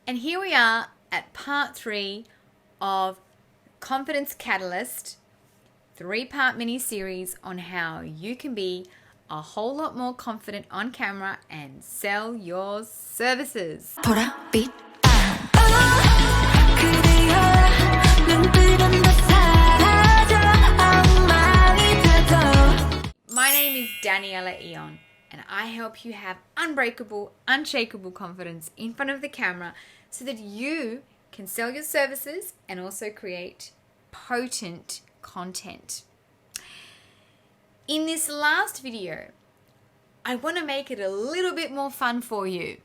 And here we are at part 3 of Confidence Catalyst, 3-part mini-series on how you can be a whole lot more confident on camera and sell your services. My name is Daniela Eon, and I help you have unbreakable, unshakable confidence in front of the camera so that you can sell your services and also create potent content. In this last video, I want to make it a little bit more fun for you.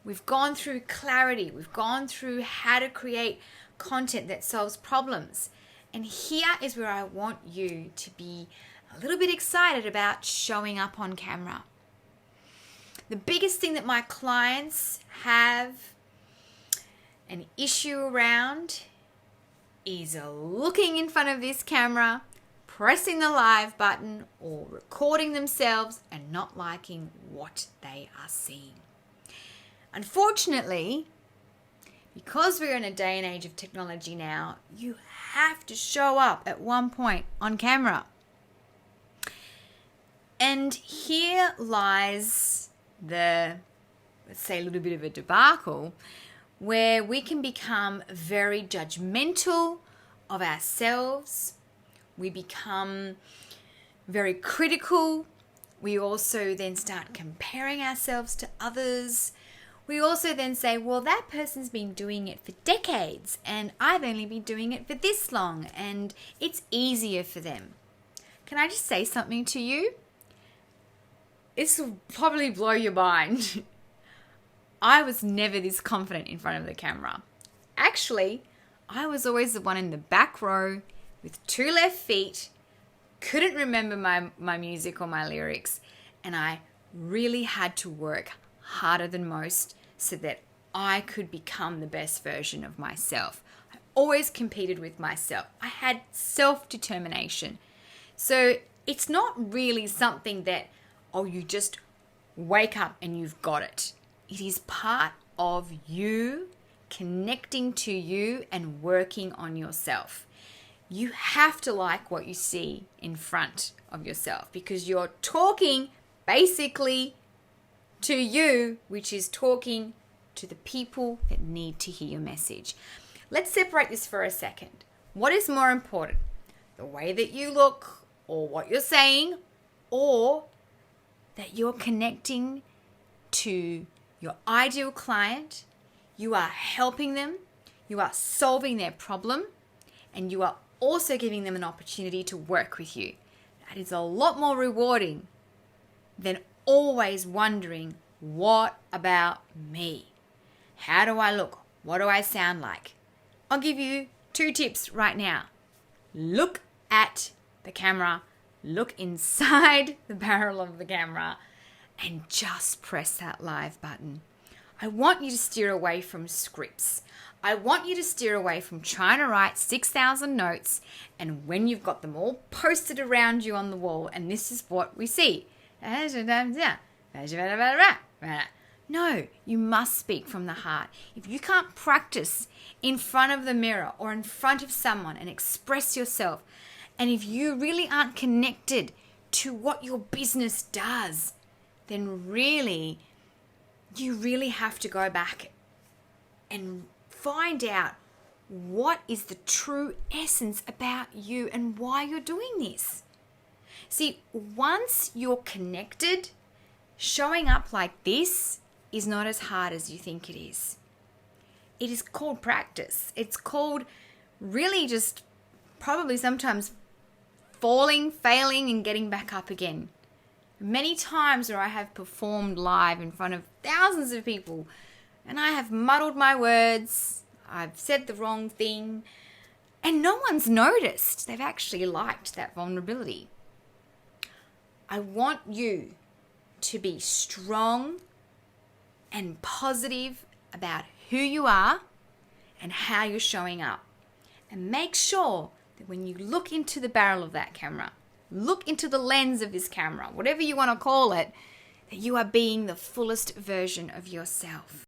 We've gone through clarity, we've gone through how to create content that solves problems. And here is where I want you to be a little bit excited about showing up on camera. The biggest thing that my clients have an issue around is looking in front of this camera, pressing the live button or recording themselves and not liking what they are seeing. Unfortunately, because we're in a day and age of technology now, you have to show up at one point on camera. And here lies let's say, a little bit of a debacle where we can become very judgmental of ourselves. We become very critical. We also then start comparing ourselves to others. We also then say, well, that person's been doing it for decades and I've only been doing it for this long and it's easier for them. Can I just say something to you? This will probably blow your mind. I was never this confident in front of the camera. Actually, I was always the one in the back row with 2 left feet, couldn't remember my music or my lyrics, and I really had to work harder than most so that I could become the best version of myself. I always competed with myself. I had self-determination. So it's not really something that, you just wake up and you've got it. It is part of you connecting to you and working on yourself. You have to like what you see in front of yourself because you're talking basically to you, which is talking to the people that need to hear your message. Let's separate this for a second. What is more important? The way that you look or what you're saying, or that you're connecting to your ideal client, you are helping them, you are solving their problem, and you are also giving them an opportunity to work with you. That is a lot more rewarding than always wondering, what about me? How do I look? What do I sound like? I'll give you 2 tips right now. Look at the camera, look inside the barrel of the camera, and just press that live button. I want you to steer away from scripts. I want you to steer away from trying to write 6,000 notes, and when you've got them all posted around you on the wall, and this is what we see. No, you must speak from the heart. If you can't practice in front of the mirror or in front of someone and express yourself, and if you really aren't connected to what your business does, then you really have to go back and find out what is the true essence about you and why you're doing this. See, once you're connected, showing up like this is not as hard as you think it is. It is called practice. It's called really just probably sometimes falling, failing, and getting back up again. Many times where I have performed live in front of thousands of people and I have muddled my words, I've said the wrong thing, and no one's noticed. They've actually liked that vulnerability. I want you to be strong and positive about who you are and how you're showing up. And make sure that when you look into the barrel of that camera, look into the lens of this camera, whatever you want to call it, that you are being the fullest version of yourself.